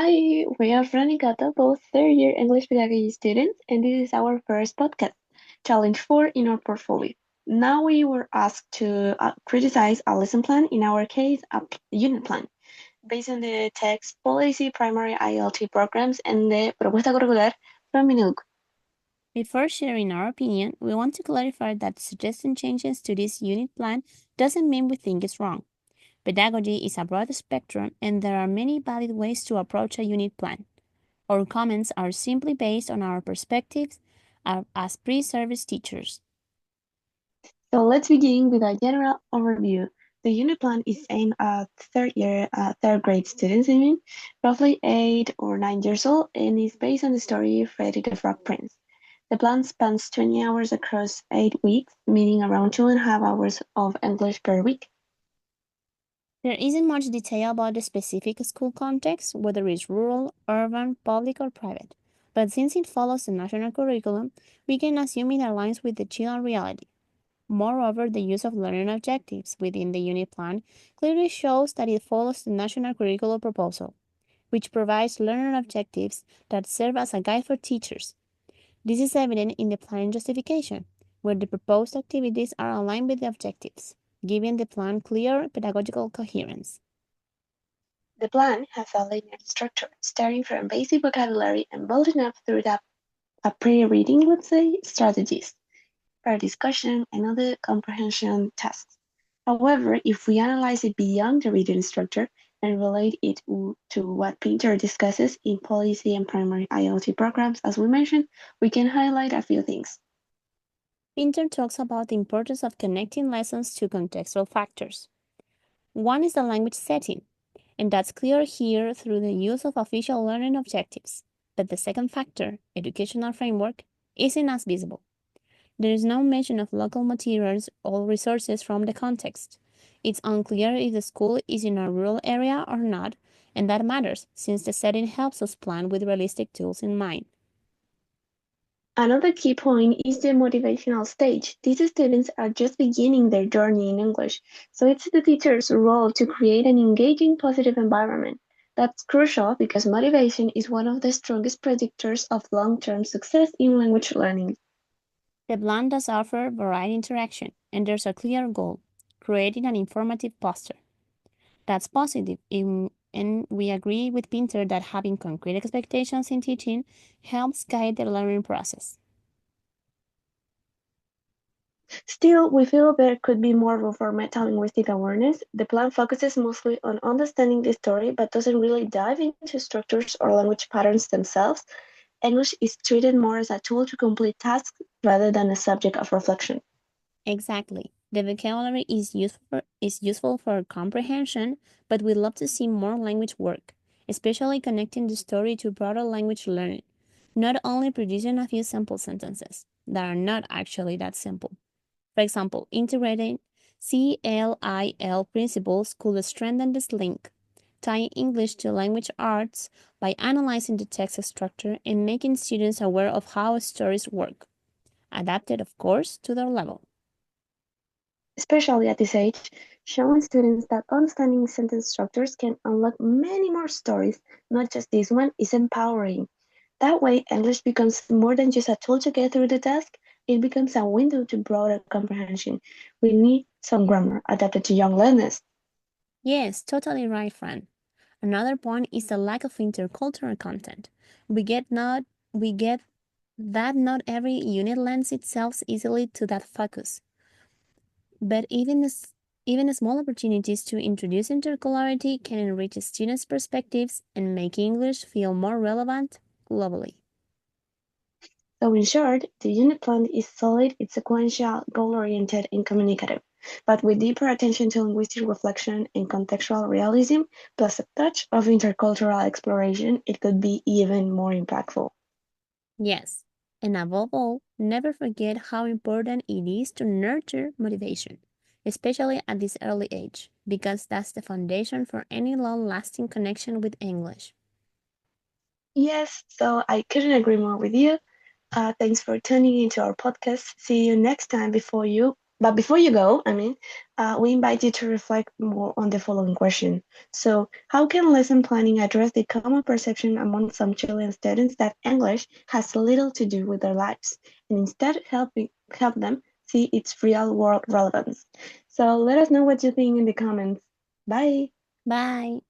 Hi, we are Fran and Kata, both third-year English pedagogy students, and this is our first podcast, Challenge 4 in our portfolio. Now we were asked to criticize a lesson plan, in our case, a unit plan, based on the text policy, primary ILT programs, and the propuesta curricular from Mineduc. Before sharing our opinion, we want to clarify that suggesting changes to this unit plan doesn't mean we think it's wrong. Pedagogy is a broad spectrum, and there are many valid ways to approach a unit plan. Our comments are simply based on our perspectives as pre-service teachers. So let's begin with a general overview. The unit plan is aimed at third grade students, roughly 8 or 9 years old, and is based on the story Freddy the Frog Prince. The plan spans 20 hours across 8 weeks, meaning around 2.5 hours of English per week. There isn't much detail about the specific school context, whether it's rural, urban, public, or private. But since it follows the national curriculum, we can assume it aligns with the Chilean reality. Moreover, the use of learning objectives within the unit plan clearly shows that it follows the national curriculum proposal, which provides learning objectives that serve as a guide for teachers. This is evident in the plan justification, where the proposed activities are aligned with the objectives, giving the plan clear pedagogical coherence. The plan has a linear structure, starting from basic vocabulary and building up through a pre-reading, let's say, strategies, per discussion, and other comprehension tasks. However, if we analyze it beyond the reading structure and relate it to what Pinter discusses in policy and primary IoT programs, as we mentioned, we can highlight a few things. Pinter talks about the importance of connecting lessons to contextual factors. One is the language setting, and that's clear here through the use of official learning objectives. But the second factor, educational framework, isn't as visible. There is no mention of local materials or resources from the context. It's unclear if the school is in a rural area or not, and that matters since the setting helps us plan with realistic tools in mind. Another key point is the motivational stage. These students are just beginning their journey in English, so it's the teacher's role to create an engaging, positive environment. That's crucial because motivation is one of the strongest predictors of long-term success in language learning. The plan does offer varied interaction, and there's a clear goal creating an informative poster. That's positive, and we agree with Pinter that having concrete expectations in teaching helps guide the learning process. Still, we feel there could be more room for meta-linguistic awareness. The plan focuses mostly on understanding the story but doesn't really dive into structures or language patterns themselves. English is treated more as a tool to complete tasks rather than a subject of reflection. Exactly. The vocabulary is useful for comprehension, but we love to see more language work, especially connecting the story to broader language learning, not only producing a few simple sentences that are not actually that simple. For example, integrating CLIL principles could strengthen this link, tying English to language arts by analyzing the text structure and making students aware of how stories work, adapted, of course, to their level. Especially at this age, showing students that understanding sentence structures can unlock many more stories, not just this one, is empowering. That way, English becomes more than just a tool to get through the task, it becomes a window to broader comprehension. We need some grammar adapted to young learners. Yes, totally right, Fran. Another point is the lack of intercultural content. We get that not every unit lends itself easily to that focus. But even small opportunities to introduce interculturality can enrich students' perspectives and make English feel more relevant globally. So, in short, the unit plan is solid, it's sequential, goal oriented, and communicative. But with deeper attention to linguistic reflection and contextual realism, plus a touch of intercultural exploration, it could be even more impactful. Yes, and above all, never forget how important it is to nurture motivation, especially at this early age, because that's the foundation for any long lasting connection with English. Yes, so I couldn't agree more with you. Thanks for tuning into our podcast. See you next time before you But before you go, we invite you to reflect more on the following question. So, how can lesson planning address the common perception among some Chilean students that English has little to do with their lives, and instead help them see its real world relevance? So, let us know what you think in the comments. Bye. Bye.